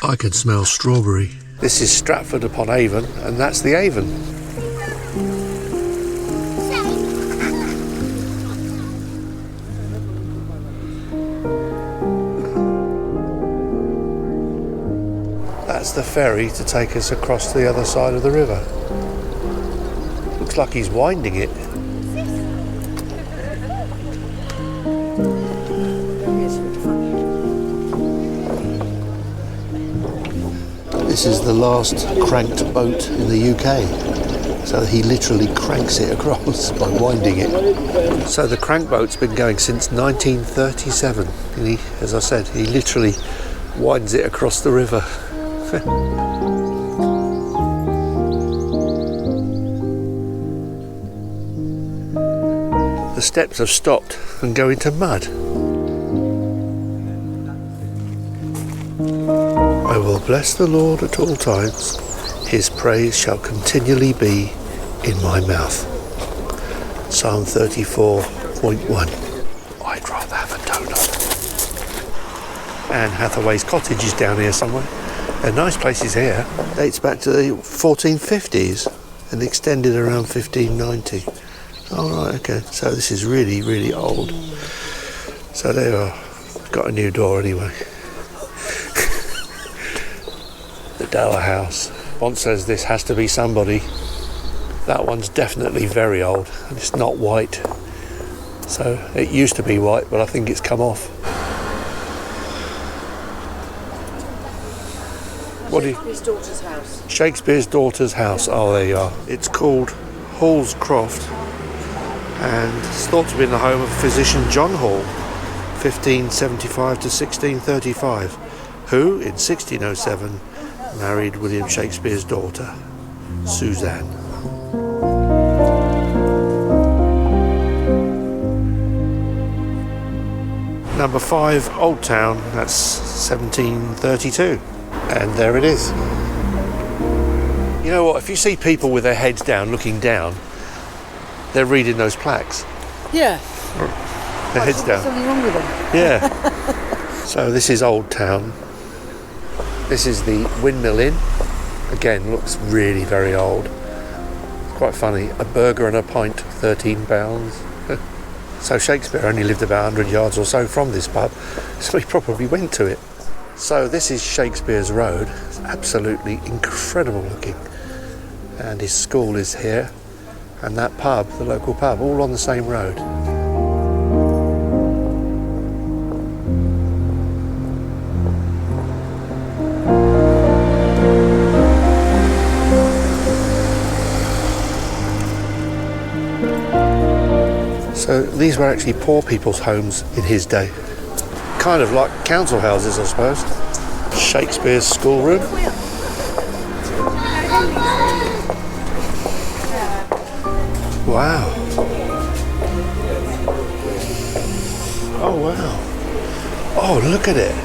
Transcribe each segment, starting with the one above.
I can smell strawberry. This is Stratford upon Avon, and that's the Avon. That's the ferry to take us across to the other side of the river. Looks like he's winding it. This is the last cranked boat in the UK. So he literally cranks it across by winding it. So the crank boat's been going since 1937. And as I said, he literally winds it across the river. The steps have stopped and go into mud. I will bless the Lord at all times. His praise shall continually be in my mouth. Psalm 34.1. I'd rather have a donut. Anne Hathaway's cottage is down here somewhere. They're nice places here. Dates back to the 1450s and extended around 1590. Oh right, okay. So this is really, really old. So there you are. Got a new door anyway. The Dower House. One says this has to be somebody. That one's definitely very old and it's not white. So it used to be white, but I think it's come off. Shakespeare's daughter's house. Shakespeare's daughter's house. Oh, there you are. It's called Hall's Croft and it's thought to be the home of physician John Hall, 1575 to 1635, who in 1607 married William Shakespeare's daughter, Suzanne. Number 5, Old Town, that's 1732. And there it is. You know what, if you see people with their heads down, looking down, they're reading those plaques. Yeah. Their heads down. Something wrong with them. Yeah. So this is Old Town. This is the Windmill Inn. Again, looks really very old. Quite funny. A burger and a pint, £13. So Shakespeare only lived about 100 yards or so from this pub, so he probably went to it. So this is Shakespeare's Road. It's absolutely incredible looking. And his school is here. And that pub, the local pub, all on the same road. So these were actually poor people's homes in his day. Kind of like council houses, I suppose. Shakespeare's schoolroom. Wow. Oh, wow. Oh, look at it.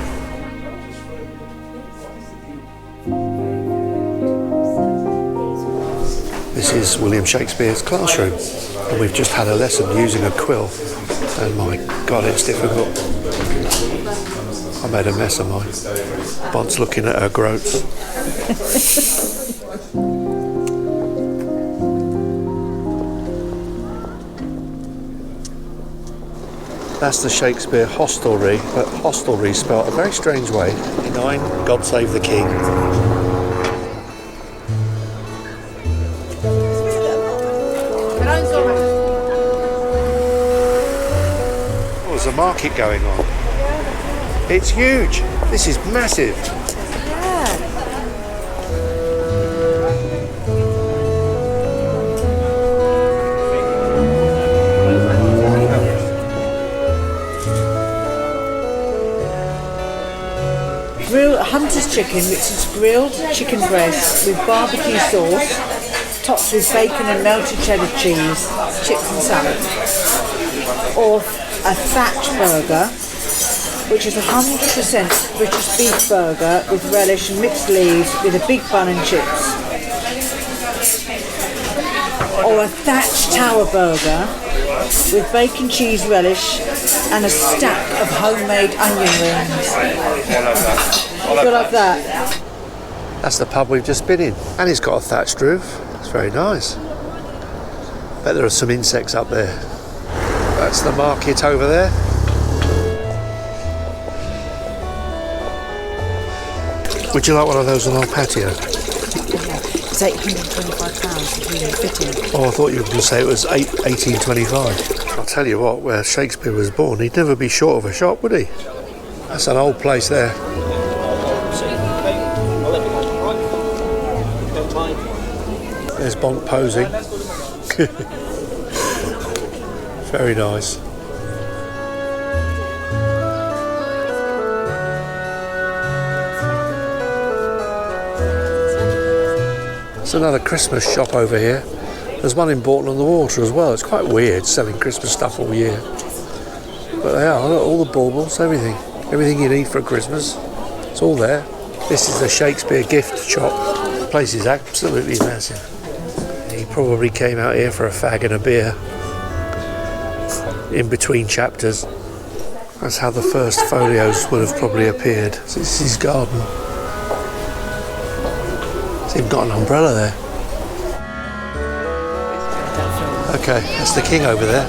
This is William Shakespeare's classroom. And we've just had a lesson using a quill. And my God, it's difficult. I made a mess of mine. Bod's looking at her groats. That's the Shakespeare hostelry, but hostelry spelled a very strange way. 9, God Save the King. Oh, there's a market going on. It's huge. This is massive. Hunter's chicken, which is grilled chicken breast with barbecue sauce, topped with bacon and melted cheddar cheese, chips and salad. Or a thatch burger, which is 100% British beef burger with relish and mixed leaves with a big bun and chips. Or a thatch tower burger with bacon cheese relish and a stack of homemade onion rings. Go like that. That's the pub we've just been in. And it's got a thatched roof. It's very nice. Bet there are some insects up there. That's the market over there. Would you like one of those on our patio? It's £825 including fitting. Oh, I thought you were going to say it was $18.25. I'll tell you what, where Shakespeare was born, he'd never be short of a shop, would he? That's an old place there. There's Bonk posing. Very nice. There's another Christmas shop over here. There's one in Bourton-on-the-Water as well. It's quite weird selling Christmas stuff all year. But they are, look, all the baubles, everything. Everything you need for Christmas. It's all there. This is the Shakespeare gift shop. The place is absolutely massive. He probably came out here for a fag and a beer. In between chapters. That's how the first folios would have probably appeared. So this is his garden. He's even got an umbrella there. Okay, that's the king over there.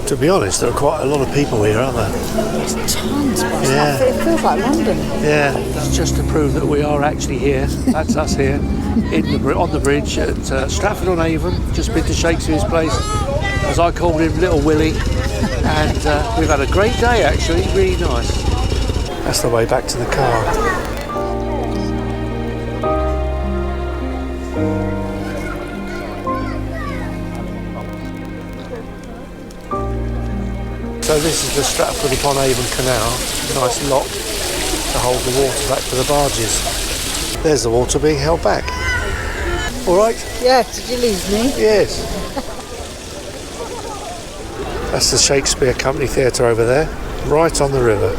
To be honest, there are quite a lot of people here, aren't there? There's tons, but Yeah. it feels like London. Yeah, that's just to prove that we are actually here. That's us here, on the bridge at Stratford on Avon. Just been to Shakespeare's place, as I called him, Little Willie. And we've had a great day, actually, really nice. That's the way back to the car. So this is the Stratford upon Avon Canal. Nice lock to hold the water back to the barges. There's the water being held back. All right? Yeah, did you leave me? Yes. That's the Shakespeare Company Theatre over there, right on the river.